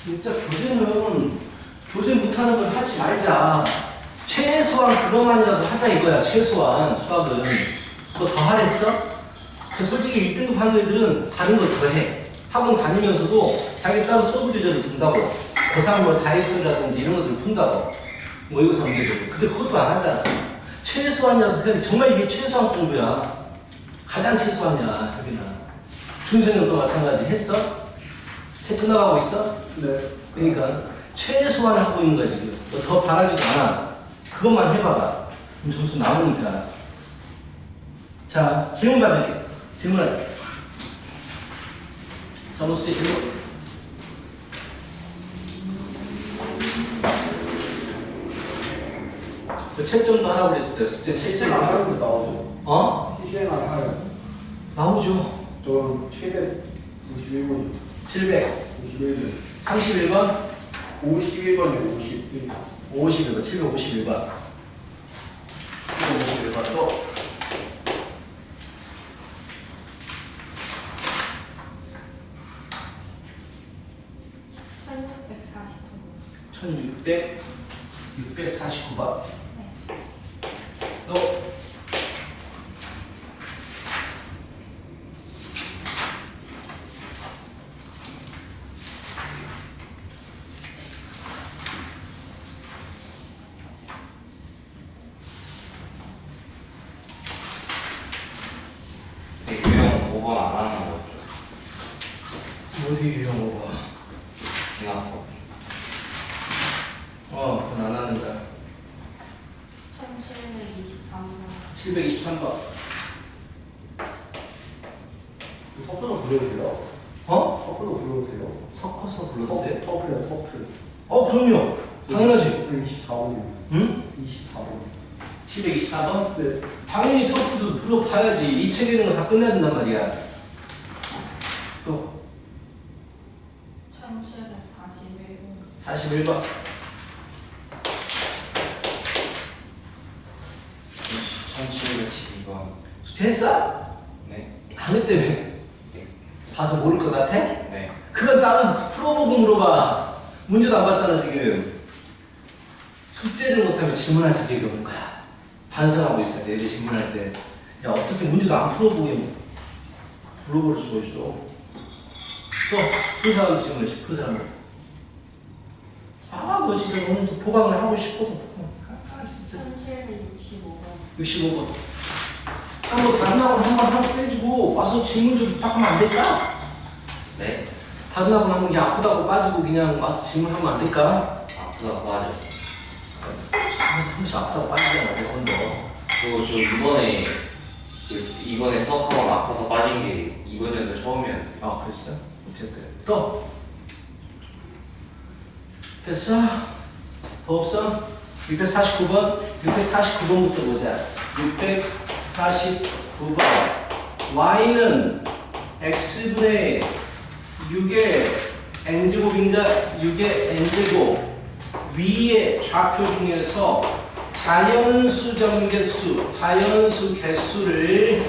진짜 교재 못하는 걸 하지 말자. 최소한 그것만이라도 하자 이거야. 최소한 수학은. 너 더 하랬어? 저 솔직히 1등급 하는 애들은 다른 걸 더 해. 학원 다니면서도 자기 따로 서브 교재를 푼다고. 고상 뭐 자릿수라든지 이런 것들을 푼다고. 모의고사 문제들. 근데 그것도 안 하잖아. 최소한이라도 해야 돼. 정말 이게 최소한 공부야. 가장 최소한이야, 혜빈아. 준수는 또 마찬가지 했어? 책 끝나가고 있어? 네. 그러니까 최소한을 하고 있는 거야 지금. 너 더 바라지도 않아. 그것만 해봐봐. 그럼 점수 나오니까. 자, 질문 받을게. 질문할게. 점수의 질문. 그 채점도 하라고 그랬어요. 숙제 실생 안 하는 거 나오죠? 어? 실생 안 하요. 나오죠. 저 최대 51번이요. 700. 51번. 31번? 51번이요. 51번. 51번. 751번. 751번 또. 649번. 또. 유형 5번 안 하는 거죠? 어디 유형 5번? 그냥 그건 안 하는다. 723번. 섞어서 불러도 돼요? 어? 섞어서 불러도 돼요? 섞어서 불러도 돼? 터프요, 터프. 그럼요. 당연하지. 24번이요. 응? 24번. 724번? 네. 당연히 터프도 물어봐야지. 이 책에 있는 거 다 끝내야 된단 말이야. 또 41번. 1712번. 됐어? 네. 안 했다며. 네. 봐서 모를 것 같아? 네. 그건 따로 풀어보고 물어봐. 문제도 안 봤잖아 지금. 숙제를 못하면 질문할 자격이 없는 거야. 반성하고 있어야 돼. 얘를 질문할 때. 야 어떻게 문제도 안 풀어보고 물어볼 수가 있어. 또 그 사람 질문을 해. 그 사람은. 너 진짜 오늘 보강을 하고 싶어도 진짜. 65번. 한번 다른 학원 한번 하고 빼주고 와서 질문 좀 부탁하면 안 될까? 네. 다른 학원 한번 아프다고 빠지고 그냥 와서 질문하면 안 될까? 아프다 빠져. 한 번씩 아프다고 빠지잖아, 몇 이번에 수학학원 아파서 빠진 게 이번 연도 처음이었는데. 그랬어? 어쨌든. 또? 됐어? 더 없어? 649번? 649번부터 보자. 649번. y는 x분의 6의 n제곱인가? 6의 n제곱. 위의 좌표 중에서 자연수 정개수, 자연수 개수를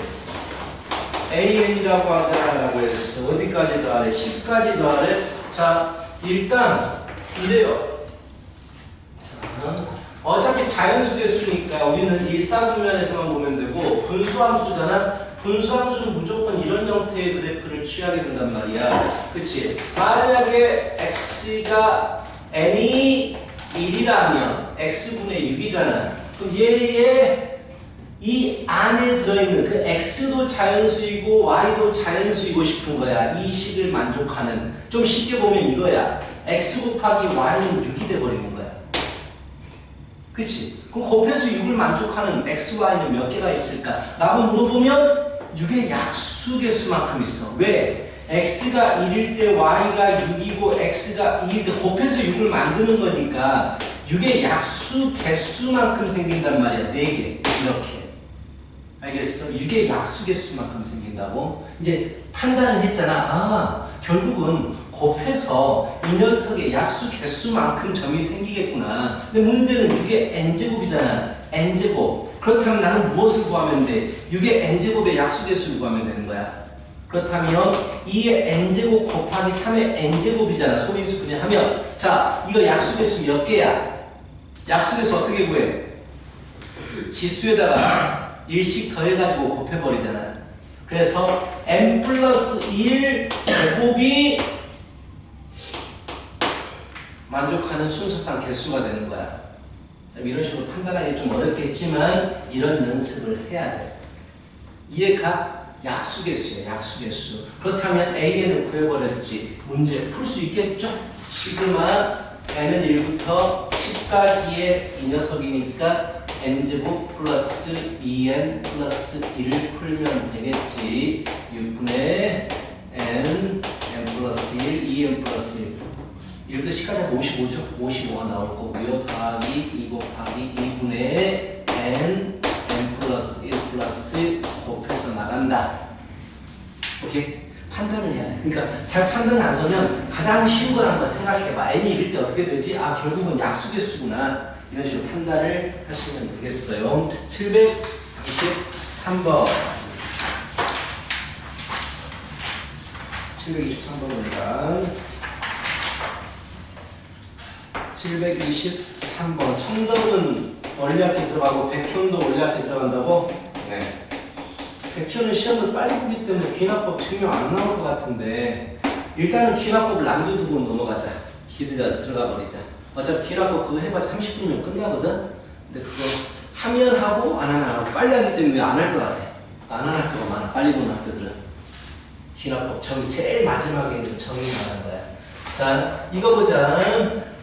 an이라고 하자라고 했어. 어디까지 더하래? 10까지 더하래? 자, 일단 이래요. 자, 어차피 자연수 개수니까 우리는 일사분면에서만 보면 되고 분수함수잖아. 분수함수는 무조건 이런 형태의 그래프를 취하게 된단 말이야. 그치? 만약에 x가 n이 1이라면 x분의 6이잖아. 그럼 얘의 이 안에 들어있는 그 x도 자연수이고 y도 자연수이고 싶은 거야. 이 식을 만족하는. 좀 쉽게 보면 이거야. x 곱하기 y는 6이 돼버리는 거야. 그치? 그럼 곱해서 6을 만족하는 x, y는 몇 개가 있을까? 라고 물어보면 6의 약수개수만큼 있어. 왜? x가 1일 때 y가 6이고 x가 2일 때 곱해서 6을 만드는 거니까 6의 약수 개수만큼 생긴단 말이야. 4개. 이렇게. 알겠어? 6의 약수 개수만큼 생긴다고? 이제 판단을 했잖아. 결국은 곱해서 이 녀석의 약수 개수만큼 점이 생기겠구나. 근데 문제는 6의 n제곱이잖아. n제곱. 그렇다면 나는 무엇을 구하면 돼? 6의 n제곱의 약수 개수를 구하면 되는 거야. 그렇다면 2의 n제곱 곱하기 3의 n제곱이잖아. 소인수분해 하면. 자, 이거 약수개수 몇 개야? 약수개수 어떻게 구해? 지수에다가 1씩 더해가지고 곱해버리잖아. 그래서 n 플러스 1 제곱이 만족하는 순서상 개수가 되는 거야. 자, 이런 식으로 판단하기 좀 어렵겠지만 이런 연습을 해야 돼. 이해가? 약수개수야, 약수개수. 그렇다면 AN을 구해버렸지. 문제 풀 수 있겠죠? 시그마 n은 1부터 10까지의 이 녀석이니까 n제곱 플러스 2n 플러스 1을 풀면 되겠지. 6분의 n 플러스 1, 2n 플러스 1. 이렇게 시간이 55죠? 55가 나올 거고요. 더하기 2 곱하기 2분의 n 플러스 1 플러스 곱해서 나간다. 오케이? 판단을 해야 돼. 그러니까 잘 판단 안 서면 가장 쉬운 걸 한번 생각해봐. n이 이럴 때 어떻게 되지? 아, 결국은 약수개수구나. 이런 식으로 판단을 하시면 되겠어요. 723번. 723번입니다. 723번. 청덕은 원리학회 들어가고 백현도 원리학회 들어간다고? 네. 백현은 시험을 빨리 보기 때문에 귀납법 증명 안 나올 것 같은데 일단은 귀납법을 남겨두고 넘어가자. 기대자 들어가 버리자. 어차피 귀납법 그거 해봤자 30분이면 끝나거든? 근데 그거 하면 하고 안 하면 안 하고 빨리 하기 때문에 안 할 것 같아. 안 할 학교가 많아. 빨리 보는 학교들은. 귀납법 정의 제일 마지막에 있는 정의 말하는 거야. 자, 이거 보자.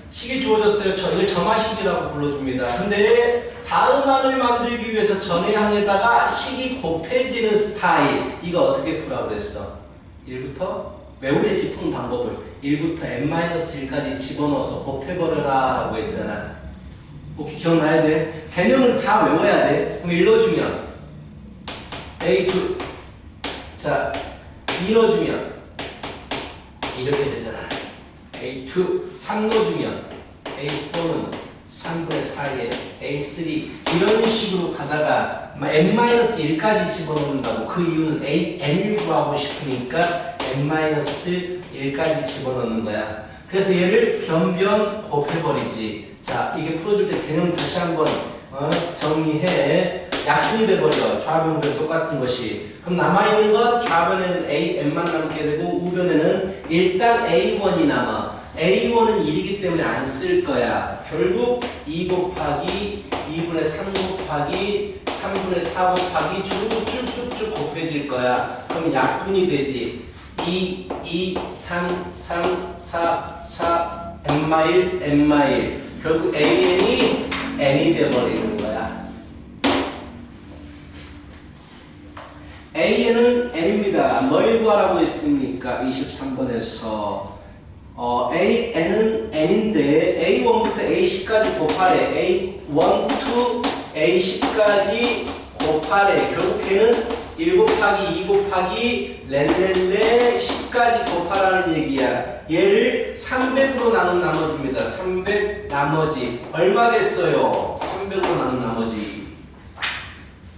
식이 주어졌어요. 이걸 점화식이라고 불러줍니다. 근데 다음안을 만들기 위해서 전해항에다가 식이 곱해지는 스타일. 이거 어떻게 풀라고 그랬어? 1부터 외우랬지. 푸는 방법을 1부터 n-1까지 집어넣어서 곱해버려라 라고 했잖아. 오케이, 기억나야 돼. 개념은 다 외워야 돼. 그럼 일러주면 A2. 자, 일러주면 이렇게 되잖아. A2 3 넣어주면 A4는 3분의 4에 A3 이런 식으로 가다가 n-1까지 집어넣는다고. 그 이유는 n을 구하고 싶으니까 n-1까지 집어넣는 거야. 그래서 얘를 변변 곱해버리지. 자, 이게 풀어줄 때 개념 다시 한번 정리해. 약분이 돼버려. 좌변 우변 똑같은 것이. 그럼 남아있는 건 좌변에는 n만 남게 되고 우변에는 일단 a1이 남아. a1은 1이기 때문에 안 쓸 거야. 결국 2 곱하기 2분의 3 곱하기 3분의 4 곱하기 쭉쭉쭉쭉 곱해질 거야. 그럼 약분이 되지. 2, 3, 4, 4, n-1. 결국 an이 n이 돼버리는 거야. an은 n입니다. 뭘 구하라고 했습니까? 23번에서 n은 n인데 a1부터 a10까지 곱하래. a1 to a10까지 곱하래. 결국 걔는 1 곱하기 2 곱하기 렐렐레 10까지 곱하라는 얘기야. 얘를 300으로 나눈 나머지입니다. 300 나머지 얼마겠어요? 300으로 나눈 나머지.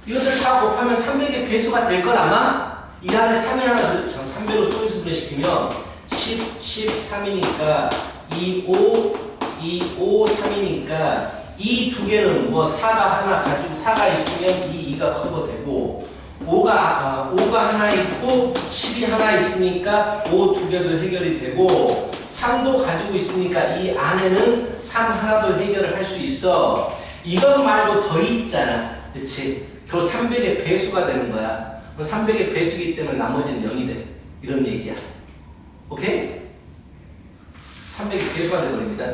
이것들 다 곱하면 300의 배수가 될 걸 아마? 이 안에 3이 하나 300으로 소인수분해 시키면 10, 13이니까 2, 5, 2, 5, 3이니까 이 두 개는 뭐 4가 하나 가지고 4가 있으면 이 2가 커버되고 5가 하나 있고 10이 하나 있으니까 5 두 개도 해결이 되고 3도 가지고 있으니까 이 안에는 3 하나도 해결을 할 수 있어. 이것 말고 더 있잖아. 그치? 결국 300의 배수가 되는 거야. 300의 배수이기 때문에 나머지는 0이 돼. 이런 얘기야. 오케이? 300의 배수가 되버립니다.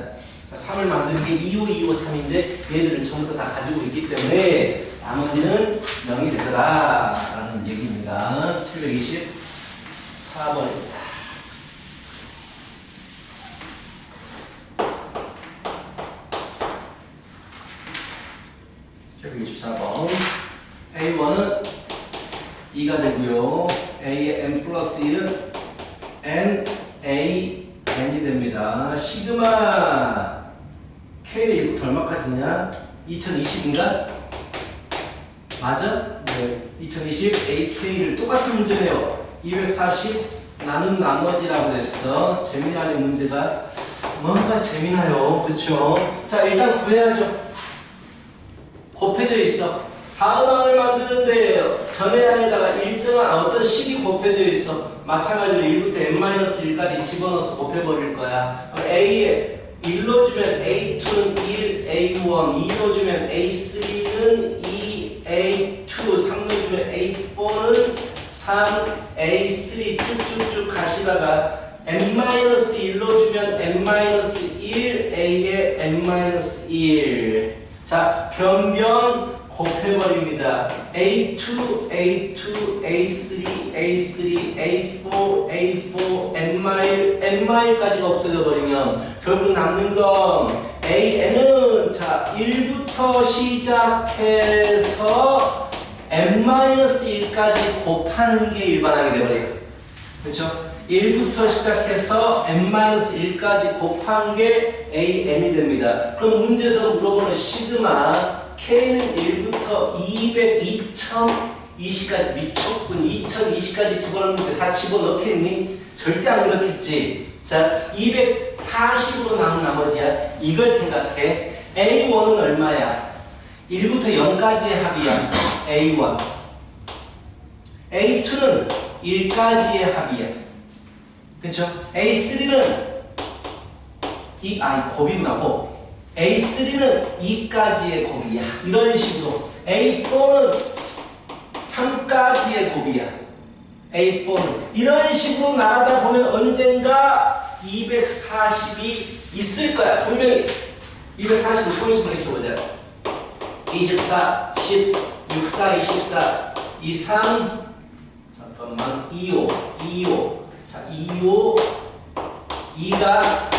자, 3을 만드는 게 2, 5, 2, 5, 3인데 얘들을 전부 다 가지고 있기 때문에 나머지는 0이 되더라 라는 얘기입니다. 724번입니다. A1은 2가 되고요. A의 n 플러스 1은 n, a, n이 됩니다. 시그마 K의 1부터 얼마까지냐? 2020인가? 맞아? 네. 2020 AK를 똑같은 문제네요. 240 나눈 나머지라고 그랬어. 재미나는 문제가 뭔가 재미나요. 그쵸? 자, 일단 구해야죠. 곱해져 있어. 다음항을 만드는데 전의 항에다가 일정한 어떤 식이 곱해져 있어. 마찬가지로 1부터 n-1까지 집어넣어서 곱해버릴 거야. A에 1로 주면 A2는 1, A1, 2로 주면 A3는 2, A2, 3로 주면 A4는 3, A3 쭉쭉쭉 가시다가 n-1로 주면 n-1, A에 n-1. 자, 변변 곱해버립니다. A2, A2, A3, A3, A4, A4, n-1, n-까지가 없어져버리면 결국 남는 건 AN은 자 1부터 시작해서 n-1까지 곱하는 게 일반항이 되버려요. 그렇죠? 1부터 시작해서 n-1까지 곱한 게 AN이 됩니다. 그럼 문제에서 물어보는 시그마 K는 1부터 200, 2020까지 미쳤군. 2020까지 집어넣는데 다 집어넣겠니? 절대 안 그렇겠지. 자, 240으로 남은 나머지야. 이걸 생각해. A1은 얼마야? 1부터 0까지의 합이야. A1. A2는 1까지의 합이야. 그쵸? A3는 곱이구나, 곱. A3는 2까지의 곱이야. 이런 식으로. A4는 3까지의 곱이야. A4는. 이런 식으로 나가다 보면 언젠가 240이 있을 거야. 분명히. 240을 소인수분해 시켜보자. 24, 10, 64, 24, 23, 잠깐만, 25, 25. 자, 25, 2가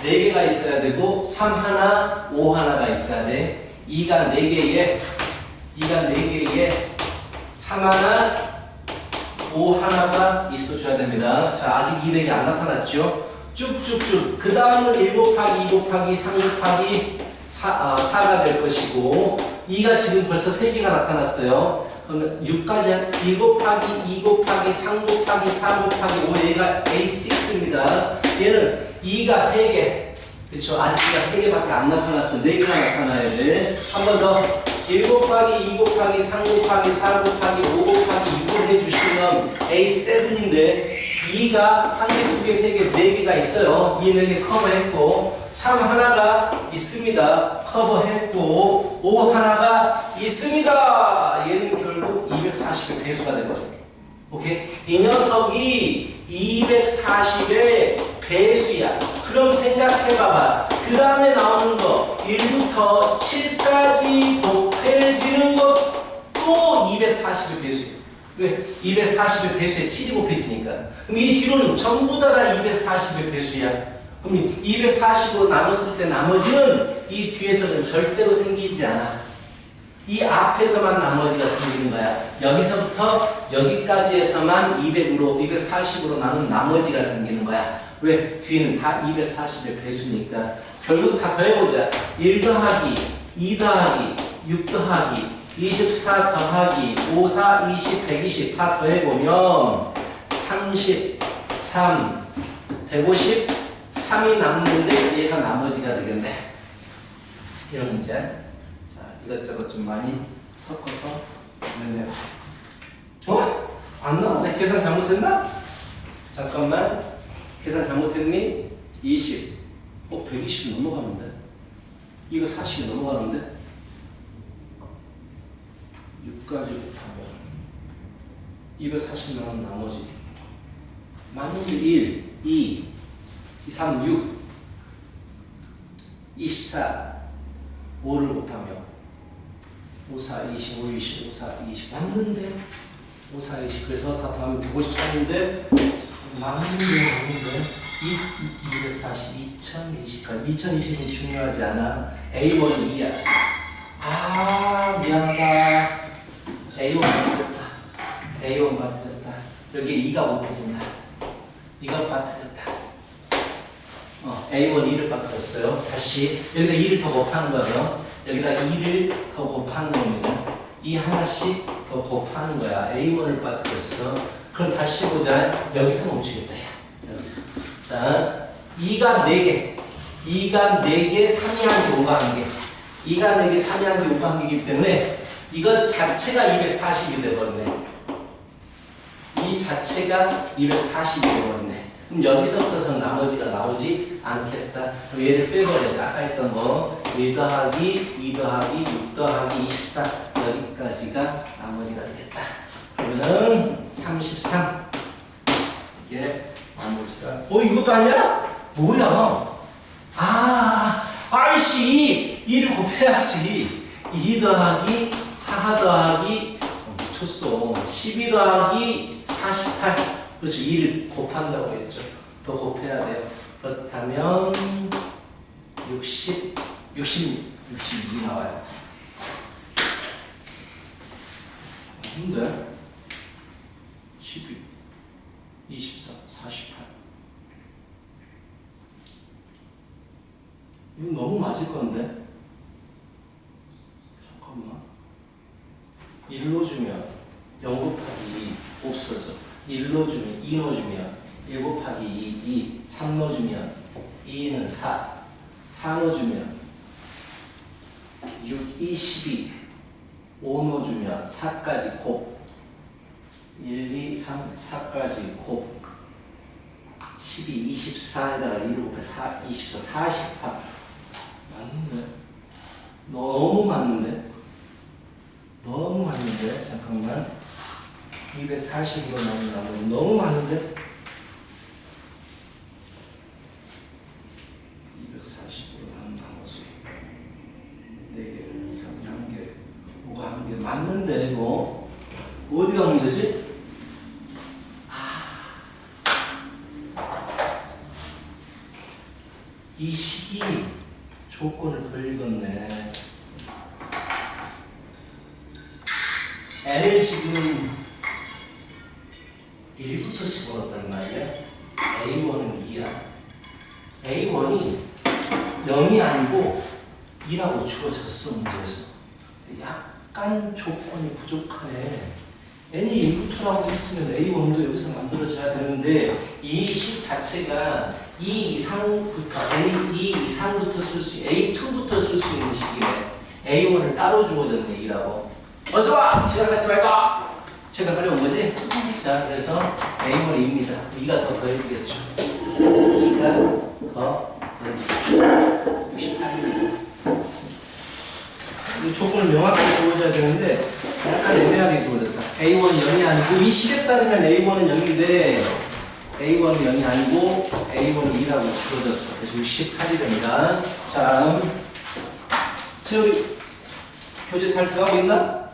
4개가 있어야 되고 3 하나, 5 하나가 있어야 돼. 2가 4개에 3 하나, 5 하나가 있어줘야 됩니다. 자, 아직 200이 안 나타났죠? 쭉쭉쭉. 그 다음은 1 곱하기 2 곱하기 3 곱하기 4가 될 것이고 2가 지금 벌써 3개가 나타났어요. 그러면 6까지 1 곱하기 2 곱하기 3 곱하기 4 곱하기 5 얘가 A6입니다. 얘는 2가 3개. 그쵸? 아직 2가 3개밖에 안 나타났어. 4개가 나타나야 돼. 한 번 더. 1 곱하기 2 곱하기 3 곱하기 4 곱하기 5 곱하기 6을 해주시면 A7인데 2가 1개, 2개, 3개, 4개가 있어요. 이 4개 커버했고 3 하나가 있습니다. 커버했고 5 하나가 있습니다. 얘는 결국 240의 배수가 되거든요. 오케이? 이 녀석이 240의 배수야. 그럼 생각해봐봐. 그 다음에 나오는 거 1부터 7까지 곱해지는 것도 240의 배수야. 왜? 240의 배수에 7이 곱해지니까. 그럼 이 뒤로는 전부 다 240의 배수야. 그럼 240으로 나눴을 때 나머지는 이 뒤에서는 절대로 생기지 않아. 이 앞에서만 나머지가 생기는 거야. 여기서부터 여기까지에서만 240으로 나눈 나머지가 생기는 거야. 왜? 뒤에는 다 240의 배수니까. 결국 다 더해보자. 1 더하기, 2 더하기, 6 더하기, 24 더하기, 5, 4, 20, 120 다 더해보면 33, 153이 남는데 얘가 나머지가 되겠네. 이런 문제. 자, 이것저것 좀 많이 섞어서 내면. 안 나와? 내 계산 잘못했나? 잠깐만. 계산 잘못했니? 20. 120 넘어가는데? 이거 40이 넘어가는데? 6까지 곱하면 240 나온 나머지 맞는 게 1, 2, 3, 6 24 5를 곱하면 5, 4, 20, 5, 20, 5, 4, 20 맞는데? 5, 4, 20 그래서 다 더하면 153인데 맞는데 240, 2020까지 2020은 중요하지 않아. A1은 2야. 아 미안하다. A1 빠뜨렸다. A1 빠뜨렸다. 여기에 2가 곱해진다. 2가 빠뜨렸다. A1 2를 빠뜨렸어요. 다시 여기다 2를 더 곱하는 거예요. 여기다 2를 더 곱하는 겁니다. 2 하나씩 더 곱하는 거야. A1을 빠뜨렸어. 그럼 다시 보자. 여기서 멈추겠다. 야. 여기서. 자, 2가 4개. 2가 4개, 3이 한 개, 5가 한 개. 2가 4개, 3이 한 개, 5가 한 개이기 때문에 이것 자체가 240이 돼버렸네. 이 자체가 240이 돼버렸네. 그럼 여기서부터는 나머지가 나오지 않겠다. 그럼 얘를 빼버려야 돼. 아까 했던 거 1 더하기 2 더하기 6 더하기 24 여기까지가 나머지가 되겠다. 그러면 33 이게 나머지가 이것도 아니야? 뭐야? 아이씨 2를 곱해야지. 2 더하기 4 더하기 미쳤어. 12 더하기 48 그렇죠. 2를 곱한다고 했죠. 더 곱해야 돼요. 그렇다면 62 나와요. 근데 12, 24, 48 이거 너무 맞을 건데? 잠깐만. 1로 주면 0 곱하기 2 없어져. 1로 주면 2 넣어주면 1 곱하기 2, 3 넣어주면 2는 4, 4 넣어주면 6, 2, 12, 5 넣어주면 4까지 곱, 1, 2, 3, 4까지 곱, 12, 24에다가 1을 곱해 4, 24, 48 맞는데? 너무 맞는데? 너무 맞는데? 잠깐만 240으로 나오면 너무 많은데? 240으로 나오면 나머지 4개를 3이 1개 5가 1개 맞는데 이거 어디가 문제지? 이 식이 조건을 덜 읽었네. L을 지금 1부터 집어넣었단 말이야. A1은 2야. A1이 0이 아니고 2라고 주어졌어, 문제에서. 약간 조건이 부족하네. N이 1부터라고 했으면 A1도 여기서 만들어져야 되는데 이 식 자체가 2 이상부터 A2 이상부터 쓸 수, A2부터 쓸 수 있는 식이네. A1을 따로 주어졌네, 2라고. 어서 와! 시간 갖지 말고! 제가 빨리 온 거지? 자, 그래서 A1이 2입니다. 2가 더 더해지겠죠. 2가 더 더해지겠죠. 68입니다. 이 조건을 명확하게 주어져야 되는데 약간 애매하게 주어졌다. A1이 0이 아니고 이 식에 따르면 A1은 0인데 A1은 0이 아니고 A1은 2라고 주어졌어. 그래서 68이 됩니다. 자, 채우리 교재 탈출하고 있나?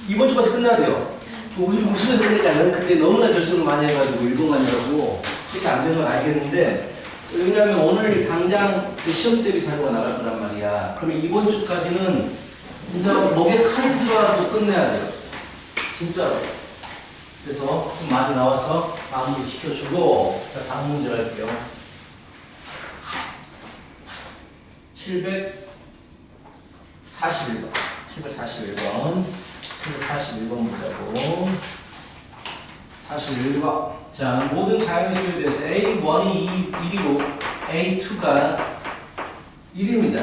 이번 주까지 끝나야 돼요. 웃으면서 그러니까 나는 그때 너무나 결승을 많이 해가지고 일본만이라고 시간이 안 된 건 알겠는데 왜냐면 오늘 당장 그 시험 대비 자료가 나갈 거란 말이야. 그러면 이번 주까지는 진짜 목에 칼이 들어와서 끝내야 돼요. 진짜로. 그래서 좀 많이 나와서 마무리 시켜주고 자 다음 문제를 할게요. 741번 741번 보자고. 41번. 자, 모든 자연수에 대해서 A1이 1이고 A2가 1입니다.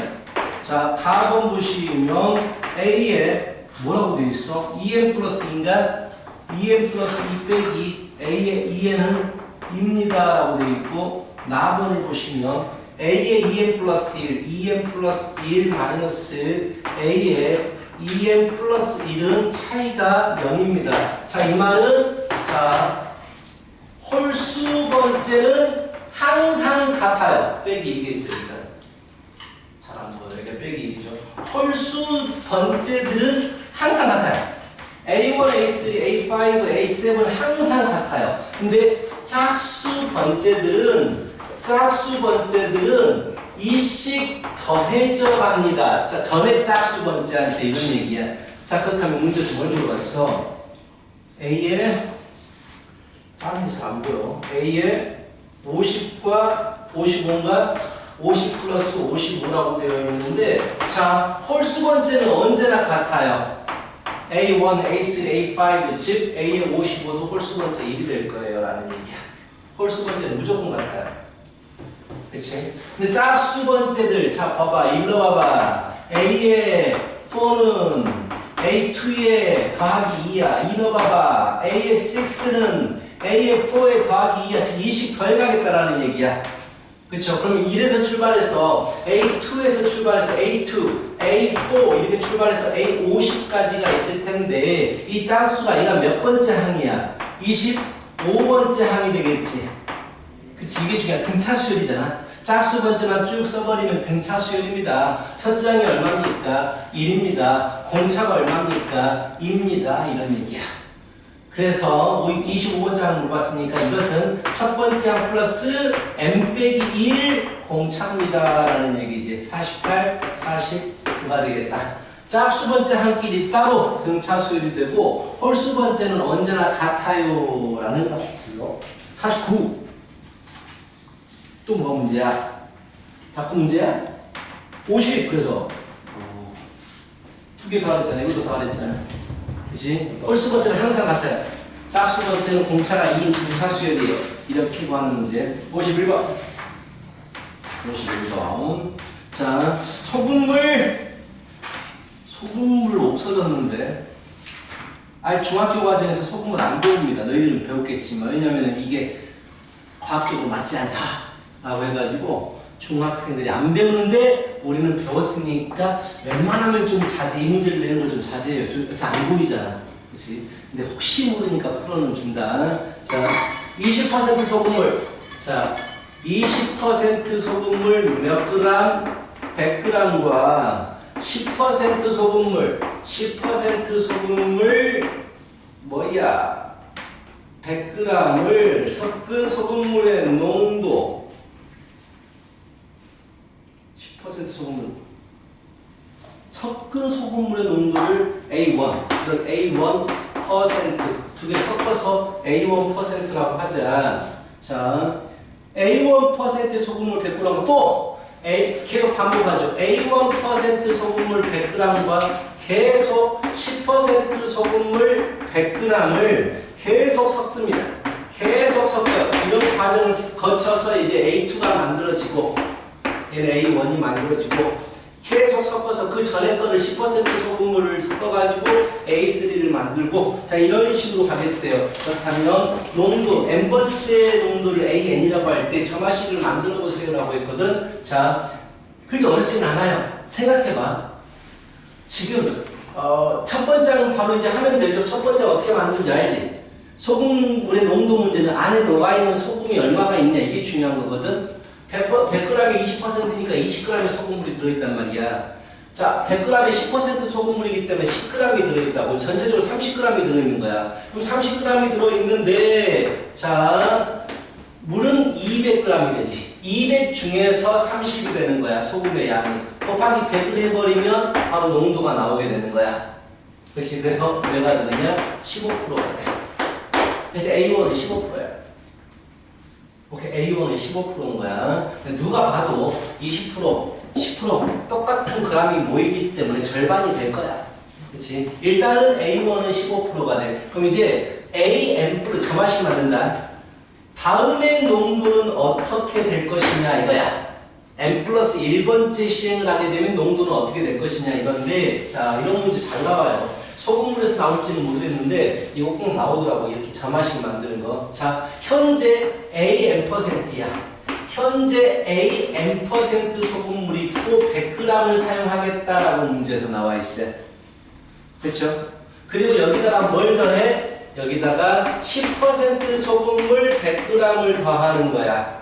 자, 가번 보시면 A에 뭐라고 되어 있어? 2n 플러스 2인가? 2n 플러스 2 빼기 A의 2n은 2입니다 라고 되어 있고 나번을 보시면 A의 2n 플러스 1, 2n 플러스 1 마이너스 A의 2n 플러스 1은 차이가 0입니다. 자, 이 말은 자 홀수 번째는 항상 같아요. 빼기 1이겠죠. 일단 잘 안 보여요. 이게 빼기 1이죠. 홀수 번째들은 항상 같아요. A1, A3, A5, A7은 항상 같아요. 근데 짝수 번째들은 이 식 더해져 갑니다. 자, 전에 짝수 번째한테 이런 얘기야. 자, 그렇다면 문제에서 뭘 물어봤어? A에 다른 게 잘 안 보여. A에 50과 55인가? 50 플러스 55라고 되어 있는데 자, 홀수 번째는 언제나 같아요. A1, A3, A5 즉 A의 55도 홀수 번째 1이 될 거예요 라는 얘기야. 홀수 번째는 무조건 같아요. 그치? 근데 짝수 번째들 자 봐봐 일로 봐봐. A의 4는 A2에 더하기 2야. 이거 봐봐. A의 6는 A의 4에 더하기 2야. 즉 20 더해가겠다라는 얘기야. 그쵸? 그럼 1에서 출발해서 A2에서 출발해서 A2, A4 이렇게 출발해서 A50까지가 있을 텐데 이 짝수가 얘가 몇 번째 항이야? 25번째 항이 되겠지. 그치? 이게 중요한 등차 수열이잖아. 짝수 번째만 쭉 써버리면 등차 수열입니다. 첫째 항이 얼마입니까? 1입니다. 공차가 얼마입니까? 2입니다. 이런 얘기야. 그래서 25번째 항 물어봤으니까 이것은 첫 번째 항 플러스 m 빼기 1 공차입니다. 라는 얘기지. 48, 49가 되겠다. 짝수 번째 항끼리 따로 등차 수열이 되고 홀수 번째는 언제나 같아요. 라는 49요? 49. 또 뭐가 문제야? 자꾸 문제야? 50. 그래서 두 개 더하랬잖아. 이것도 더하랬잖아. 그치? 홀수 번째는 항상 같아요. 짝수 번째는 공차가 2인 등차수열이에요. 이렇게 구하는 문제. 51번. 51번. 자, 소금물 없어졌는데. 아예 중학교 과정에서 소금을 안 배웁니다. 너희들은 배웠겠지만. 왜냐면 이게 과학적으로 맞지 않다. 라고 해가지고 중학생들이 안 배우는데 우리는 배웠으니까 웬만하면 좀 자세히 이 문제를 내는 거 좀 자제해요. 그래서 안 보이잖아. 그치? 근데 혹시 모르니까 풀어는 준다. 자, 20% 소금물. 자, 20% 소금물 몇 그램? 100g과 10% 소금물. 10% 소금물 뭐야? 100g을 섞은 소금물의 농도 10% 소금물 섞은 소금물의 농도를 A1 그럼 A1% 두 개 섞어서 A1%라고 하자. 자, A1% 소금물 100g과 또 계속 반복하죠. A1% 소금물 100g과 계속 10% 소금물 100g을 계속 섞습니다. 계속 섞어요. 이런 과정을 거쳐서 이제 A2가 만들어지고 얘는 A1이 만들어지고 계속 섞어서 그 전에 거를 10% 소금물을 섞어가지고 A3를 만들고 자 이런 식으로 가겠대요. 그렇다면 농도, n번째 농도를 AN이라고 할 때 점화식을 만들어 보세요 라고 했거든. 자, 그렇게 어렵진 않아요. 생각해봐. 지금 첫 번째는 바로 이제 하면 되죠. 첫 번째 어떻게 만드는지 알지? 소금물의 농도 문제는 안에 녹아있는 소금이 얼마가 있냐 이게 중요한 거거든. 100g에 20%니까 20g의 소금물이 들어있단 말이야. 자, 100g에 10% 소금물이기 때문에 10g이 들어있다고. 전체적으로 30g이 들어있는 거야. 그럼 30g이 들어있는데, 자, 물은 200g이 되지. 200 중에서 30이 되는 거야. 소금의 양이. 곱하기 100을 해버리면 바로 농도가 나오게 되는 거야. 그렇지. 그래서 왜가 되느냐? 15%가 돼. 그래서 A1은 15%야. 오케이, A1은 15%인 거야. 근데 누가 봐도 20%, 10% 똑같은 그램이 모이기 때문에 절반이 될 거야. 그치? 일단은 A1은 15%가 돼. 그럼 이제 AN 플러스 점화식 만든다. 다음의 농도는 어떻게 될 것이냐 이거야. N 플러스 1번째 시행을 하게 되면 농도는 어떻게 될 것이냐 이건데 자, 이런 문제 잘 나와요. 소금물에서 나올지는 모르겠는데 이거 꼭 나오더라고. 이렇게 점화식 만드는 거. 자, 현재 AN%야. 현재 AN% 소금물이 있고 100g을 사용하겠다라고 문제에서 나와 있어요. 그렇죠? 그리고 여기다가 뭘 더해? 여기다가 10% 소금물 100g을 더하는 거야.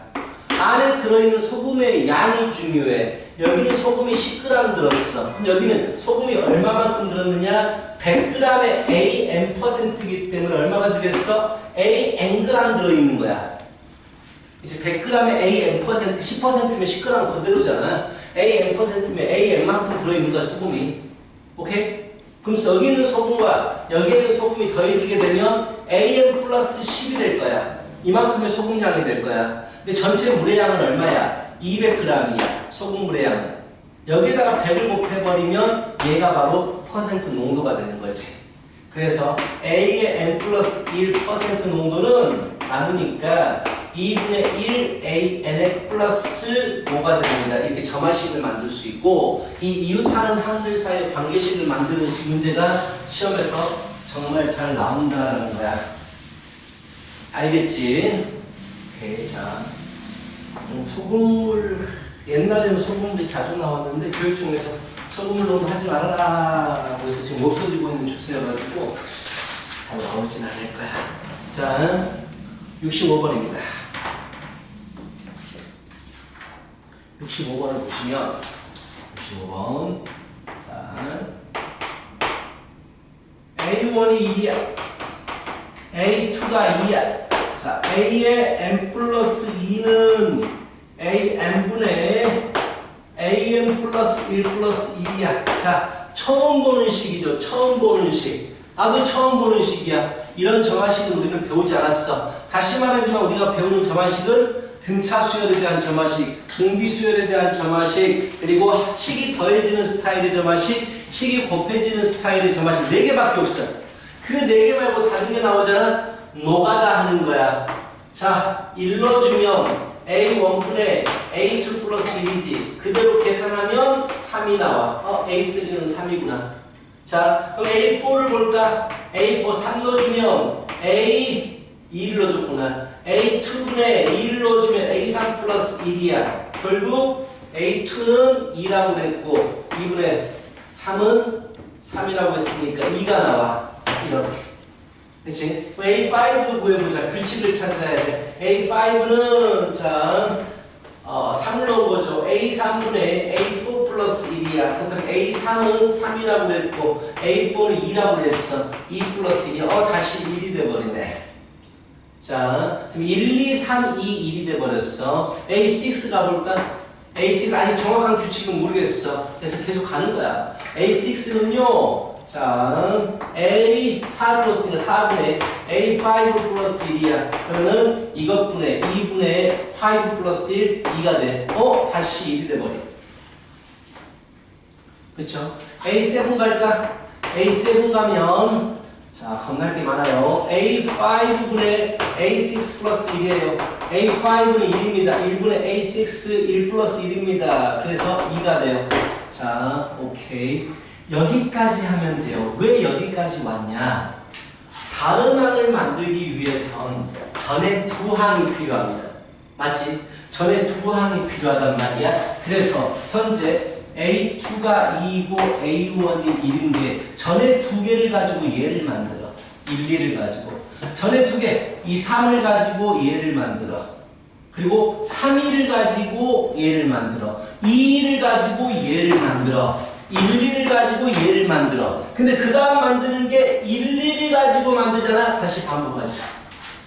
안에 들어있는 소금의 양이 중요해. 여기는 소금이 10g 들었어. 그럼 여기는 소금이 얼마만큼 들었느냐? 100g의 AN%이기 때문에 얼마가 되겠어? AN g 들어있는 거야. 이제 100g의 AN%, 10%면 10g 그대로잖아. AN%면 AN만큼 들어있는 거야, 소금이. 오케이? 그럼 여기 있는 소금과 여기 있는 소금이 더해지게 되면 AN 플러스 10이 될 거야. 이만큼의 소금량이 될 거야. 근데 전체 물의 양은 얼마야? 200g이야. 소금물의 양은. 여기다가 100을 곱해버리면 얘가 바로 퍼센트 농도가 되는 거지. 그래서 A의 n 플러스 1% 농도는 나누니까 2분의 1 ANA 플러스 5가 됩니다. 이렇게 점화식을 만들 수 있고 이 이웃하는 항들 사이의 관계식을 만드는 문제가 시험에서 정말 잘 나온다는 거야. 알겠지? 오케이, 자. 소금물, 옛날에는 소금물이 자주 나왔는데 교육 중에서 소금물 농도 하지 말아라 라고 해서 지금 없어지고 있는 추세여가지고 잘 나오진 않을 거야. 자, 65번입니다. 65번을 보시면 65번 자 A1이 1이야 A2가 2야 자 A의 n 플러스 2는 AN분의 AN 플러스 1 플러스 1이야 자 처음 보는 식이죠 처음 보는 식 나도 처음 보는 식이야 이런 정화식은 우리는 배우지 않았어 다시 말하지만 우리가 배우는 정화식은 등차 수열에 대한 점화식, 등비 수열에 대한 점화식, 그리고 식이 더해지는 스타일의 점화식, 식이 곱해지는 스타일의 점화식 4개밖에 없어. 그 4개 말고 다른 게 나오잖아? 노가다 하는 거야. 자, 일러주면 A1분의 A2 플러스 1이지. 그대로 계산하면 3이 나와. A3는 3이구나. 자, 그럼 A4를 볼까? A4 3 넣어주면 A 2를 넣어줬구나. A2분의 2를 넣어주면 A3 플러스 1이야. 결국 A2는 2라고 그랬고 2분의 3은 3이라고 했으니까 2가 나와. 이렇게. 그치? A5도 구해보자. 규칙을 찾아야 돼. A5는 자 3을 넣은 거죠. A3분의 A4 플러스 1이야. 그렇다면 A3은 3이라고 그랬고 A4는 2라고 그랬어. 2 플러스 1이 다시 1이 돼버리네. 자, 지금 1, 2, 3, 2, 1이 돼버렸어. A6 가볼까? A6 아직 정확한 규칙은 모르겠어. 그래서 계속 가는 거야. A6는요, 자, A4를 넣었으니까 4분의 A5 플러스 1이야. 그러면 이것분의 2분의 5 플러스 1, 2가 돼. 다시 1이 돼버려. 그쵸? A7 갈까? A7 가면 자, 겁날 게 많아요. A5분의 A6 플러스 1이에요. A5는 1입니다. 1분의 A6, 1 플러스 1입니다. 그래서 2가 돼요. 자, 오케이. 여기까지 하면 돼요. 왜 여기까지 왔냐? 다음 항을 만들기 위해선 전에 두 항이 필요합니다. 맞지? 전에 두 항이 필요하단 말이야. 그래서 현재 A2가 2이고 A1이 1인데 전에 두 개를 가지고 얘를 만들어. 1, 2를 가지고. 전에 두 개, 이 3을 가지고 얘를 만들어. 그리고 3, 2를 가지고 얘를 만들어. 2, 2를 가지고 얘를 만들어. 1, 2를 가지고 얘를 만들어. 근데 그 다음 만드는 게 1, 2를 가지고 만들잖아. 다시 반복하자.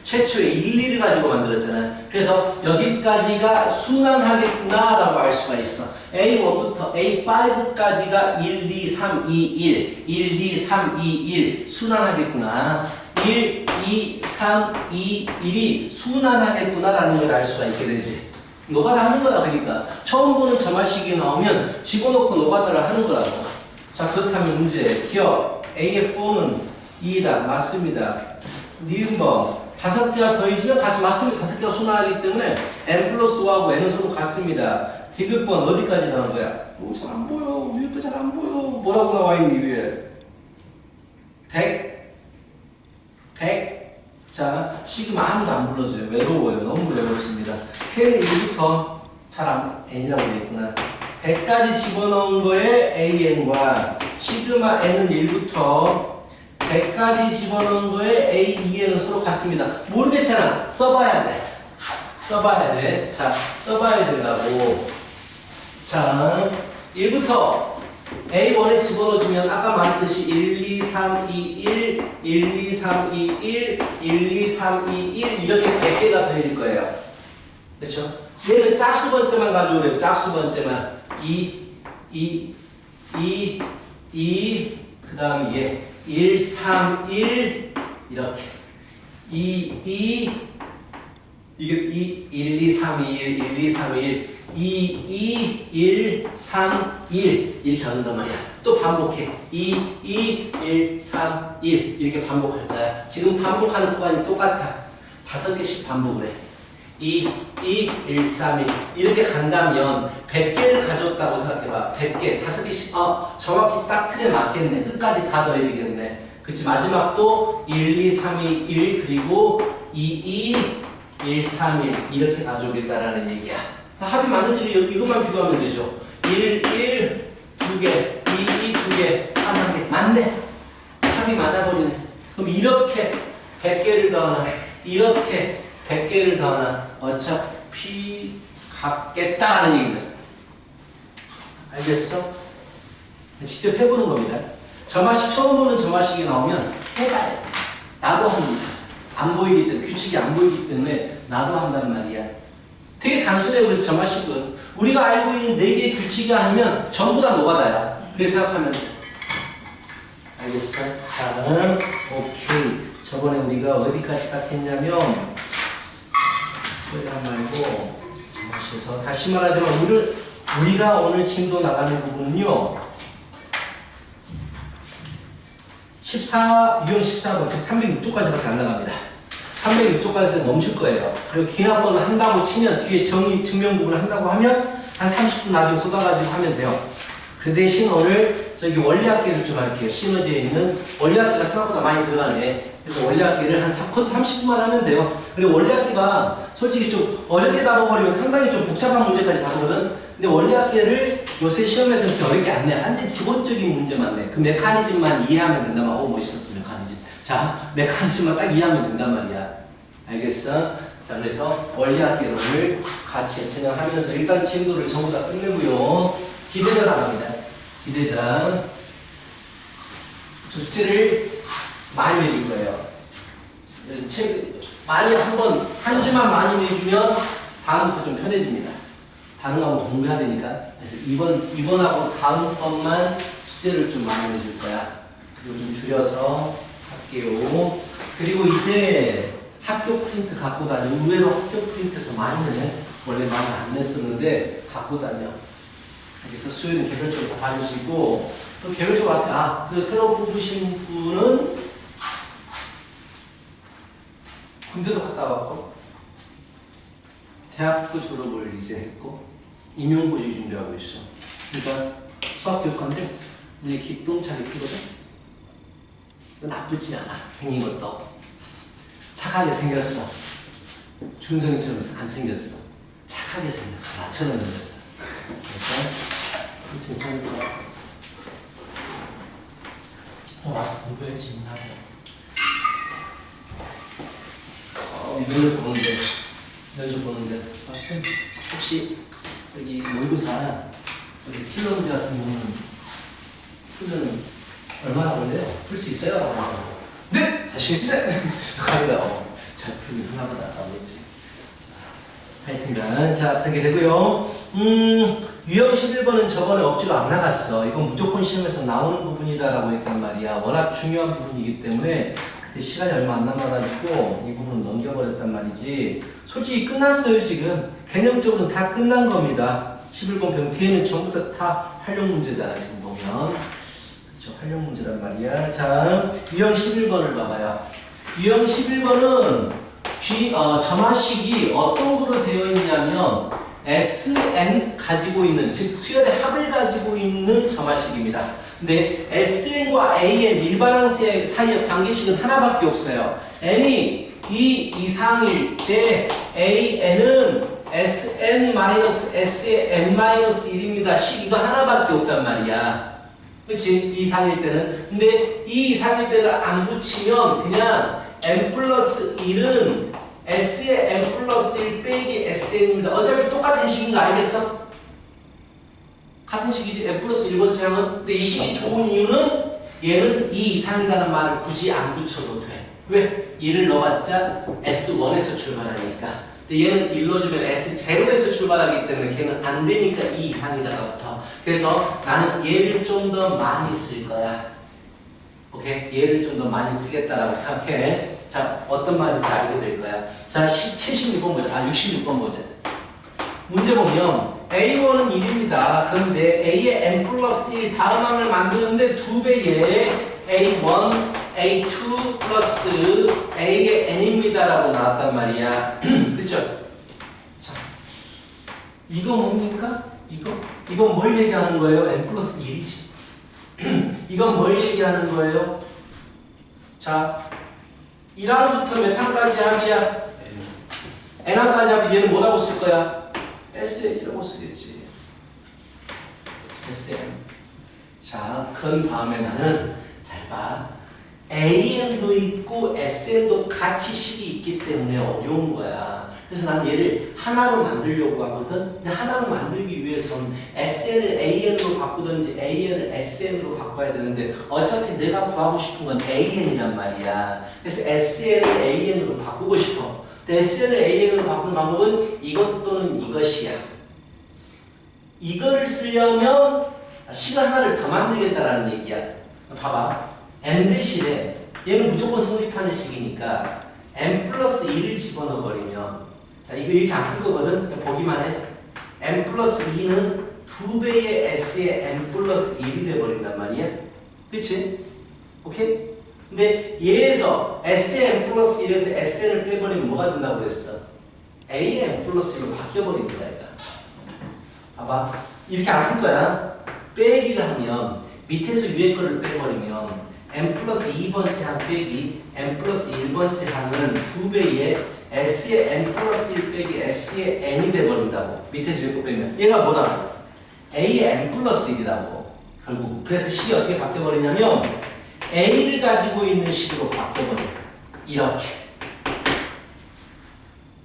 최초에 1, 2를 가지고 만들었잖아. 그래서 여기까지가 순환하겠구나 라고 알 수가 있어. A1부터 A5까지가 1, 2, 3, 2, 1 1, 2, 3, 2, 1 순환하겠구나. 1, 2, 3, 2, 1이 순환하겠구나 라는 걸 알 수가 있게 되지. 노가다 하는 거야. 그러니까 처음 보는 점화식이 나오면 집어넣고 노가다를 하는 거라고. 자, 그렇다면 문제 기억 A의 4는 2이다. 맞습니다. 니은번 5개가 더해지면 맞습니다. 5개가 순환하기 때문에 n 플러스 5하고 n은 서로 같습니다. 디귿번 어디까지 나온 거야? 잘 안 보여. 위에 거 잘 안 보여. 뭐라고 나와 있니 위에? 100? 100? 자, 시그마 아무도 안 불러줘요. 외로워요. 너무 외롭습니다. K는 1부터 n이라고 되어 있구나. 100까지 집어넣은 거에 AN과 시그마 n은 1부터 100까지 집어넣은 거에 A, 2에는 서로 같습니다. 모르겠잖아. 써봐야 돼. 써봐야 돼. 자, 써봐야 된다고. 자, 1부터 A1에 집어넣어주면 아까 말했듯이 1, 2, 3, 2, 1, 1, 2, 3, 2, 1, 1, 2, 3, 2, 1 이렇게 100개가 더해질 거예요. 그렇죠? 얘는 짝수 번째만 가져오래요. 짝수 번째만 2, 2, 2, 2, 그 다음 얘 1, 3, 1 이렇게 2, 2 이게 1, 2, 3, 2, 1, 1, 2, 3, 1 2, 1, 3, 1 이렇게 하는단 말이야. 또 반복해. 2, 1, 3, 1 이렇게 반복할 거야. 지금 반복하는 구간이 똑같아. 5개씩 반복을 해. 2, 1, 3, 1 이렇게 간다면 100개를 가져왔다고 생각해봐. 100개, 5개씩 정확히 딱 틀에 맞겠네. 끝까지 다 더해지겠네. 그치? 마지막도 1, 2, 3, 2, 1 그리고 2, 1, 3, 1 이렇게 가져오겠다라는 얘기야. 합이 맞는지 이것만 비교하면 되죠. 1, 2개, 2, 2개, 3, 1개 맞네. 합이 맞아버리네. 그럼 이렇게 100개를 더하나 이렇게 100개를 더하나 어차피 같겠다는 얘기입니다. 알겠어? 직접 해보는 겁니다. 점화식 처음 보는 점화식이 나오면 해봐야 돼. 나도 합니다. 안 보이기 때문에 규칙이 안 보이기 때문에 나도 한단 말이야. 되게 단순해. 그래서 점화식은 우리가 알고 있는 4개의 규칙이 아니면 전부 다 노가다야. 그렇게 생각하면 돼. 알겠어? 자, 오케이. 저번에 우리가 어디까지 딱 했냐면 수혜랑 말고 점화식에서 다시 말하자면 우리가 오늘 진도 나가는 부분은요. 유형 14번, 즉 306쪽까지밖에 안 나갑니다. 306쪽까지 멈출 거예요. 그리고 기납번을 한다고 치면 뒤에 정의 증명 부분을 한다고 하면 한 30분 나중에 쏟아가지고 하면 돼요. 그 대신 오늘 저기 원리학계를 좀 할게요. 시너지에 있는 원리학계가 생각보다 많이 들어가네. 그래서 원리학계를 한 30분만 하면 돼요. 그리고 원리학계가 솔직히 좀 어렵게 다뤄버리면 상당히 좀 복잡한 문제까지 다루거든. 근데 원리학계를 요새 시험에서 이렇게 어렵게 안 내. 완전 기본적인 문제만 내. 그 메커니즘만 이해하면 된단 말이야. 멋있었어, 메커니즘. 자, 메커니즘만 딱 이해하면 된단 말이야. 알겠어? 자, 그래서 원리학계를 같이 진행하면서 일단 진도를 전부 다 끝내고요. 기대자 나갑니다. 기대자. 숙제를 많이 내줄 거예요. 많이 한 주만 많이 내주면 다음부터 좀 편해집니다. 다른 거 한번 공부해야 되니까. 그래서 이번하고 다음 번만 숙제를 좀 많이 내줄 거야. 그리고 좀 줄여서 할게요. 그리고 이제 학교 프린트 갖고 다녀. 의외로 학교 프린트에서 많이 내네. 원래 많이 안 냈었는데 갖고 다녀. 여기서 수요일은 개별적으로 받을 수 있고, 또 개별적으로 왔어요. 그리고 새로 뽑으신 분은 군대도 갔다 왔고, 대학도 졸업을 이제 했고, 임용고시 준비하고 있어. 그러니까 수학교육과인데, 내 기똥차게 크거든? 나쁘지 않아. 생긴 것도. 착하게 생겼어. 준성이처럼 안 생겼어. 착하게 생겼어. 나처럼 생겼어. 그래서 괜찮을 거야. 공부해야지. 면접 보는데 쌤 혹시 저기 모의고사 우리 킬러 문제 같은 경우는 풀면 얼마나 걸려요? 풀 수 있어요? 네! 자신 있어요! 아니다. 잘 풀면 하나보다 나오겠지. 하여튼간 자 그렇게 되고요. 유형 11번은 저번에 억지로 안 나갔어. 이건 무조건 시험에서 나오는 부분이다라고 했단 말이야. 워낙 중요한 부분이기 때문에 그때 시간이 얼마 안 남아가지고 이 부분은 넘겨버렸단 말이지. 솔직히 끝났어요. 지금 개념적으로는 다 끝난 겁니다. 11번 배우면 뒤에는 전부 다 활용 문제잖아. 지금 보면 그렇죠. 활용 문제란 말이야. 자 유형 11번을 봐봐요. 유형 11번은 점화식이 어떤 거로 되어 있냐면 Sn 가지고 있는, 즉 수열의 합을 가지고 있는 점화식입니다. 근데 Sn과 An 일반항 사이의 관계식은 하나밖에 없어요. n이 2 이상일 때 An은 Sn-S의 n-1입니다. 식 이거 하나밖에 없단 말이야. 그치? 2 이상일 때는. 근데 2 이상일 때를 안 붙이면 그냥 n 플러스 1은 S의 n 플러스 1 빼기 Sn입니다. 어차피 똑같은 식인 거 알겠어? 같은 식이지. n 플러스 1번 차량은. 근데 이 식이 좋은 이유는 얘는 2 이상이라는 말을 굳이 안 붙여도 돼. 왜? 1을 넣어봤자 S1에서 출발하니까. 근데 얘는 1 넣어주면 S0에서 출발하기 때문에 걔는 안 되니까 2 이상이다가 붙어. 그래서 나는 얘를 좀 더 많이 쓸 거야. 오케이? 얘를 좀 더 많이 쓰겠다라고 생각해. 자, 어떤 말인지 알게 될 거야. 자, 76번 보자. 66번 보자. 문제 보면 A1은 1입니다. 그런데 A의 n 플러스 1 다음 항을 만드는데 2배의 A1, A2 플러스 A의 n입니다 라고 나왔단 말이야. 그쵸? 자, 이거 뭡니까? 이건 뭘 얘기하는 거예요? n 플러스 1이지. 이건 뭘 얘기하는 거예요? 자, 1항부터 몇 항까지 합이야? n항까지 하면 얘는 뭐라고 쓸 거야? SN이라고 쓰겠지. SN. 자, 그런 다음에 나는 잘 봐. AN도 있고 SN도 같이 식이 있기 때문에 어려운 거야. 그래서 난 얘를 하나로 만들려고 하거든. 근데 하나로 만들기 위해서는 SN을 AN으로 바꾸든지 AN을 SN으로 바꿔야 되는데 어차피 내가 구하고 싶은 건 AN이란 말이야. 그래서 SN을 AN으로 바꾸고 싶어. SN을 AN으로 바꾸는 방법은 이것 또는 이것이야. 이거를 쓰려면 식을 하나를 더 만들겠다라는 얘기야. 봐봐. n 대신에 얘는 무조건 성립하는 식이니까 n 플러스 1을 집어넣어버리면 자, 이거 이렇게 안 풀 거거든? 그냥 보기만 해. n 플러스 2는 2배의 s의 n 플러스 1이 돼버린단 말이야. 그치? 오케이? 근데 얘에서 s의 n 플러스 1에서 sn을 빼버리면 뭐가 된다고 그랬어? a의 n 플러스 1로 바뀌어버리는 거야. 얘가. 봐봐. 이렇게 안 풀 거야. 빼기를 하면 밑에서 위에 거를 빼버리면 n 플러스 2번째 항 빼기 n 플러스 1번째 항은 2배의 s의 n 플러스 1 빼기 s의 n이 돼버린다고. 밑에서 위에 거 빼면 얘가 뭐라고? a의 n 플러스 1이라고. 결국 그래서 식이 어떻게 바뀌어버리냐면 a를 가지고 있는 식으로 바뀌어버려. 이렇게.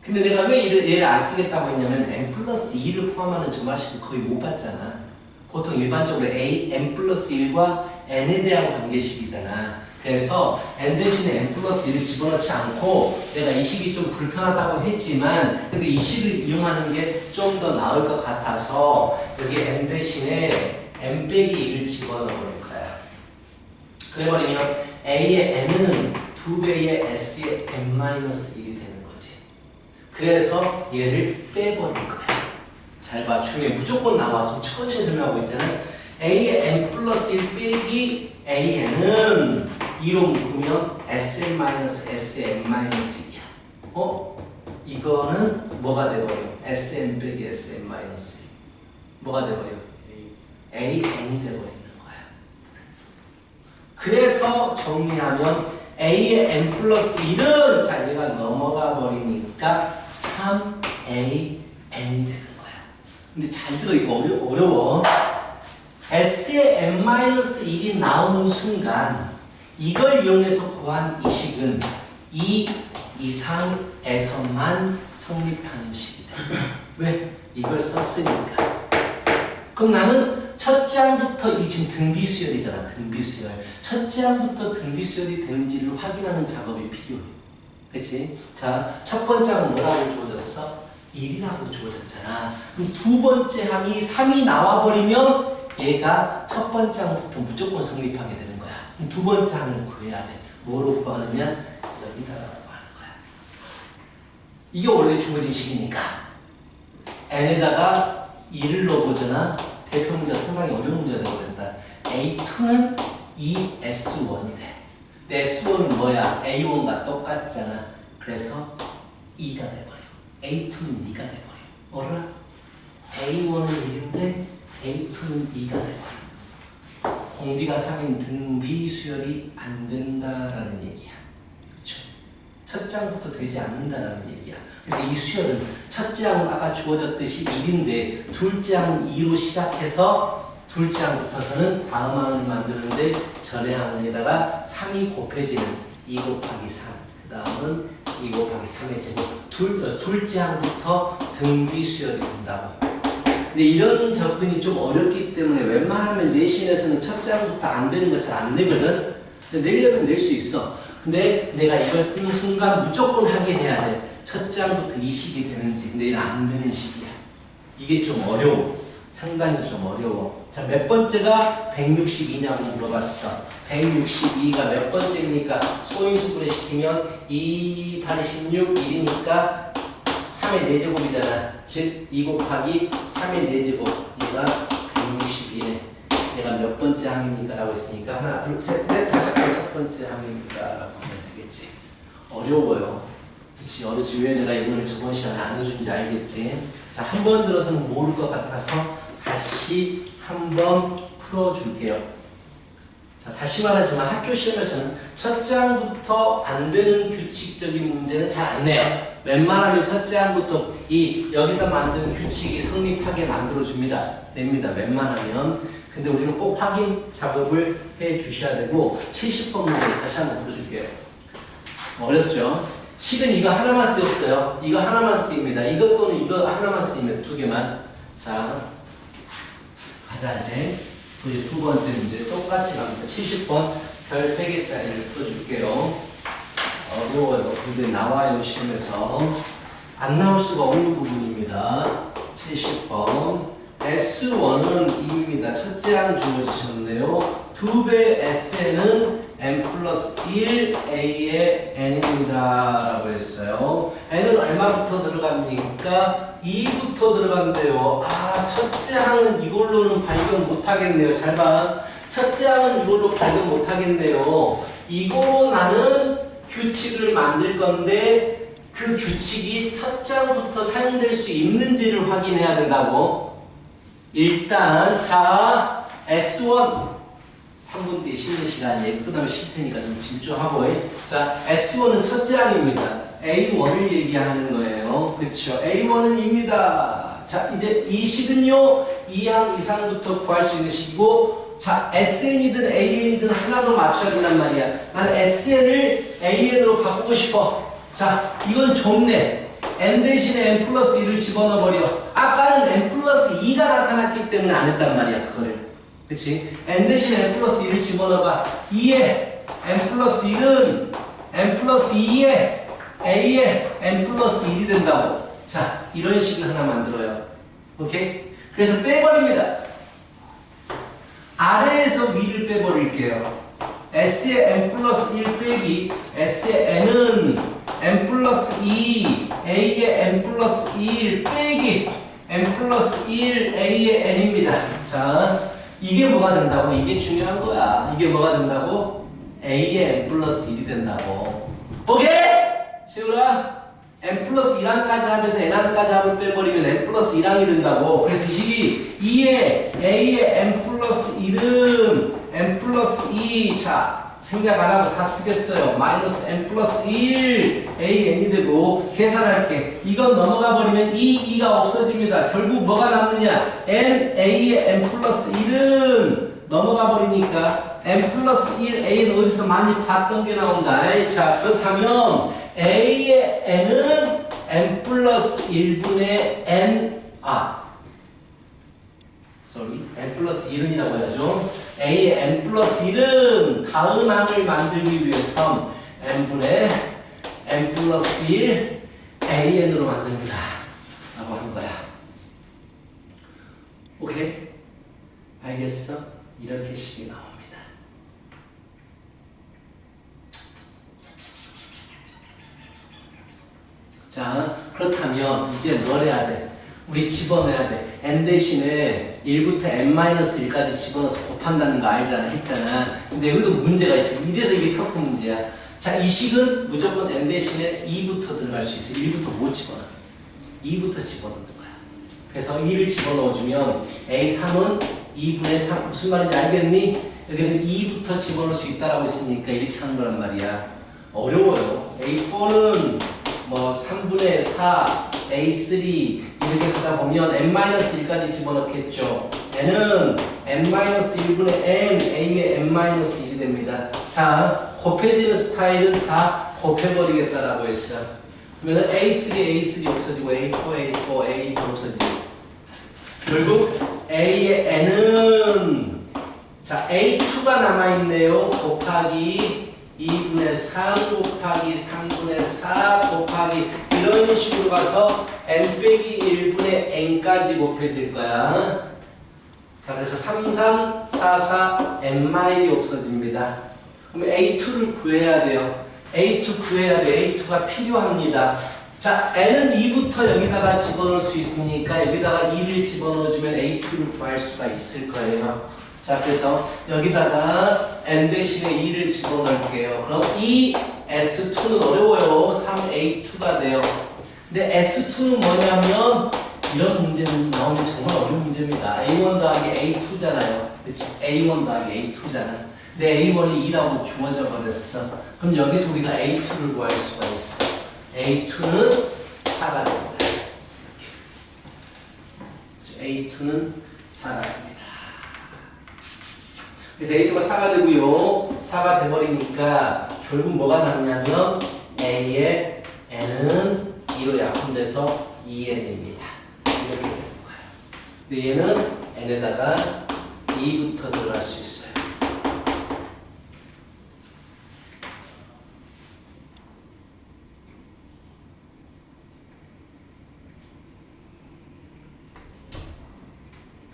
근데 내가 왜 얘를 안 쓰겠다고 했냐면 n 플러스 2를 포함하는 점화식을 거의 못 봤잖아. 보통 일반적으로 n 플러스 1과 n에 대한 관계식이잖아. 그래서 n 대신에 n 플러스 1을 집어넣지 않고 내가 이 식이 좀 불편하다고 했지만 그래도 이 식을 이용하는 게 좀 더 나을 것 같아서 여기 n 대신에 n 빼기 1을 집어넣어버릴 거야. 그래버리면 a의 n은 2배의 s의 n-1이 되는 거지. 그래서 얘를 빼버릴 거야. 잘 봐. 중에 무조건 나와. 좀 천천히 설명하고 있잖아. a의 n 플러스 1 빼기 an은 2로 묶으면 sn-s의 n-1이야. 이거는 뭐가 돼버려? sn 빼기 sn-1. 뭐가 돼버려? an이 돼버리는 거야. 그래서 정리하면 a의 n 플러스 1은 자 얘가 넘어가 버리니까 3a n이 되는 거야. 근데 잘 들어. 이거 어려워. s의 n-1이 나오는 순간 이걸 이용해서 구한 이 식은 이 이상에서만 성립하는 식이다. 왜? 이걸 썼으니까. 그럼 나는 첫째 항부터 이 지금 등비수열이잖아. 등비수열. 첫째 항부터 등비수열이 되는지를 확인하는 작업이 필요해. 그치? 자, 첫 번째 항은 뭐라고 주어졌어? 1이라고 주어졌잖아. 그럼 두 번째 항이 3이 나와버리면 얘가 첫 번째 항부터 무조건 성립하게 되는 거야. 그럼 두 번째 항을 구해야 돼. 뭐로 구하느냐? 여기다가 구하는 거야. 이게 원래 주어진 식이니까. n에다가 2를 넣어보잖아. 대표 문제가 상당히 어려운 문제가 되어버렸다. A2는 2S1이 돼. 근데 S1은 뭐야? A1과 똑같잖아. 그래서 2가 돼버려. A2는 2가 돼버려. 뭐라? A1은 1인데 A2는 2가 돼버려. 공비가 3인 등비 수열이 안 된다라는 얘기야. 그쵸? 첫째 항부터 되지 않는다라는 얘기야. 그래서 이 수열은 첫째 항은 아까 주어졌듯이 1인데 둘째 항은 2로 시작해서 둘째 항부터서는 다음 항을 만드는데 전의 항에다가 3이 곱해지는 2 곱하기 3. 그 다음은 2 곱하기 3의 제곱. 둘째 항부터 등비 수열이 된다고. 근데 이런 접근이 좀 어렵기 때문에 웬만하면 내신에서는 첫째 항부터 안 되는 거 잘 안 내거든. 근데 내려면 낼 수 있어. 근데 내가 이걸 쓰는 순간 무조건 확인해야 돼. 첫째 항부터 이 식이 되는지. 근데 얘는 안 되는 식이야. 이게 좀 어려워. 상당히 좀 어려워. 자, 몇 번째가 162냐고 물어봤어. 162가 몇 번째입니까? 소인수분해 시키면 2, 8, 16, 1이니까 3의 4제곱이잖아. 즉 2 곱하기 3의 4제곱 얘가 162네. 얘가 몇 번째 항입니까? 라고 했으니까 하나 둘 셋 넷 다섯 번째 항입니다 라고 하면 되겠지. 어려워요. 그치, 어렵지. 왜 내가 이거를 저번 시간에 안 해준지 알겠지? 자, 한 번 들어서는 모를 것 같아서 다시 한번 풀어줄게요. 자, 다시 말하지만 학교 시험에서는 첫째 항부터 안 되는 규칙적인 문제는 잘 안 내요. 웬만하면 첫째 항부터 이 여기서 만든 규칙이 성립하게 만들어줍니다. 냅니다. 웬만하면. 근데 우리는 꼭 확인 작업을 해 주셔야 되고 70번 문제 다시 한번 풀어줄게요. 어렵죠? 식은 이거 하나만 쓰였어요. 이거 하나만 쓰입니다. 이것 또는 이거 하나만 쓰이면 두 개만. 자, 가자 이제. 이제 두 번째 문제 똑같이 갑니다. 70번 별 3개짜리를 풀어줄게요. 어려워요. 근데 나와요 시험에서. 안 나올 수가 없는 부분입니다. 70번 S1은 2입니다. 첫째 항 주어지셨네요. 2배 Sn은 n 플러스 1 A의 n입니다. 라고 했어요. n은 얼마부터 들어갑니까? 2부터 들어간대요. 아, 첫째 항은 이걸로는 발견 못하겠네요. 잘 봐. 첫째 항은 이걸로 발견 못하겠네요. 이거로 나는 규칙을 만들 건데 그 규칙이 첫째 항부터 사용될 수 있는지를 확인해야 된다고. 일단 자 S1 3분 뒤에 쉬는 시간이에요. 그 다음에 쉴 테니까 좀 집중하고. 자, S1은 첫째 항입니다. A1을 얘기하는 거예요. 그렇죠. A1은 입니다. 자, 이제 이 식은요 2항 이상부터 구할 수 있는 식이고, 자, SN이든 AN이든 하나 더 맞춰야 된단 말이야. 난 SN을 AN으로 바꾸고 싶어. 자, 이건 좁네. n 대신에 n 플러스 1을 집어넣어버려. 아까는 n 플러스 2가 나타났기 때문에 안 했단 말이야, 그거를. 그치? n 대신에 n 플러스 1을 집어넣어봐. 2에 n 플러스 1은 n 플러스 2에 a에 n 플러스 1이 된다고. 자, 이런 식을 하나 만들어요. 오케이? 그래서 빼버립니다. 아래에서 위를 빼버릴게요. s의 n 플러스 1 빼기 s의 n은 n 플러스 2 a의 n 플러스 1 빼기 n 플러스 1 a의 n입니다. 자, 이게 뭐가 된다고? 이게 중요한 거야. 이게 뭐가 된다고? a의 n 플러스 1이 된다고. 오케이? 채우라. n 플러스 1항까지 하면서 n항까지 합을 빼버리면 n 플러스 1항이 된다고. 그래서 이 식이 2의 a의 n 플러스 1은 n 플러스 2. 자, 생각 안 하고 다 쓰겠어요. 마이너스 n 플러스 1 an이 되고, 계산할게. 이건 넘어가 버리면 2가 없어집니다. 결국 뭐가 남느냐? n a의 n 플러스 1은 넘어가 버리니까 n 플러스 1 a는 어디서 많이 봤던 게 나온다. 자, 그렇다면 a의 n은 n 플러스 1분의 n n 플러스 1은이라고 해야죠. a의 n 플러스 1은 다음 항을 만들기 위해서 n분의 n 플러스 1 an으로 만듭니다. 라고 하는 거야. 오케이? 알겠어? 이렇게 식이 나옵니다. 자, 그렇다면 이제 뭘 해야 돼? 우리 집어넣어야 돼. n 대신에 1부터 n-1까지 집어넣어서 곱한다는 거 알잖아. 했잖아. 근데 여기도 문제가 있어. 이래서 이게 터프 문제야. 자, 이 식은 무조건 n 대신에 2부터 들어갈 수 있어. 1부터 못 집어넣어. 2부터 집어넣는 거야. 그래서 2를 집어넣어주면 A3은 2분의 3. 무슨 말인지 알겠니? 여기는 2부터 집어넣을 수 있다라고 했으니까 이렇게 하는 거란 말이야. 어려워요. A4는 뭐 3분의 4, A3 이렇게 하다 보면 n-1까지 집어넣겠죠. n은 n-1분의 n, a의 n-1이 됩니다. 자, 곱해지는 스타일은 다 곱해버리겠다라고 했어. 그러면 A3 없어지고 A4 A 없어지고, 결국 a의 n은 자 A2가 남아있네요. 곱하기 2분의 3 곱하기 3분의 4 곱하기 이런 식으로 가서 n 빼기 1분의 n까지 곱해질 거야. 자, 그래서 3, 3, 4, 4 n-1이 없어집니다. 그럼 A2를 구해야 돼요. A2 구해야 돼. A2가 필요합니다. 자, n은 2부터 여기다가 집어넣을 수 있으니까 여기다가 2를 집어넣어주면 a2를 구할 수가 있을 거예요. 자, 그래서 여기다가 n 대신에 2를 집어넣을게요. 그럼 이 S2는 어려워요. 3A2가 돼요. 근데 S2는 뭐냐면 이런 문제는 나오면 정말 어려운 문제입니다. A1 더하기 A2잖아요. 그치? A1 더하기 A2잖아. 근데 A1이 2라고 주어져 버렸어. 그럼 여기서 우리가 A2를 구할 수가 있어. A2는 4가 됩니다. 이렇게. A2는 4가 됩니다. 그래서 A2가 4가 되고요. 4가 돼버리니까 결국 뭐가 남냐면 A의 N은 2로 약분돼서 2N입니다. 이렇게 되는 거예요. 근데 얘는 N에다가 2부터 들어갈 수 있어요.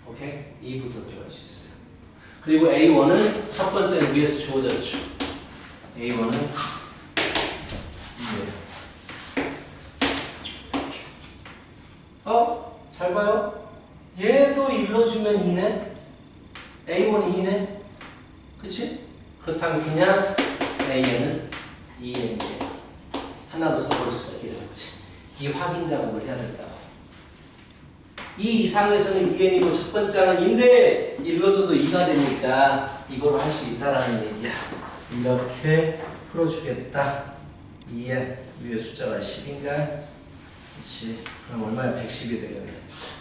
오케이? 2부터 들어갈 수 있어요. 그리고 A1은 첫 번째는 위에서 주어졌죠. A1은 2예요. 잘 봐요. 얘도 일러주면 2네. A1이 2네. 그치? 그렇다면 그냥 A는 2N이에요. 하나로 써볼 수가 있게 되는 거지. 이 확인 작업을 해야 된다고. 이 이상에서는 2N이고 첫 번째는 2인데 일러줘도 2가 되니까 이걸 할 수 있다라는 얘기야. 이렇게 풀어주겠다. 2N 위에 숫자가 10인가? 그렇지. 그럼 얼마야? 110이 되겠네.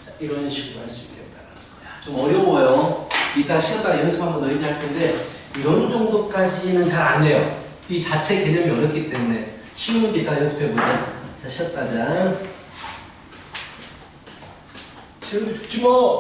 자, 이런 식으로 할 수 있겠다는 거야. 좀 어려워요. 이따 쉬었다가 연습 한번 너희들 할 텐데 이런 정도까지는 잘 안 돼요. 이 자체 개념이 어렵기 때문에 쉬운 문제 이따 연습해보자. 자, 쉬었다 자. 지금도 죽지 뭐.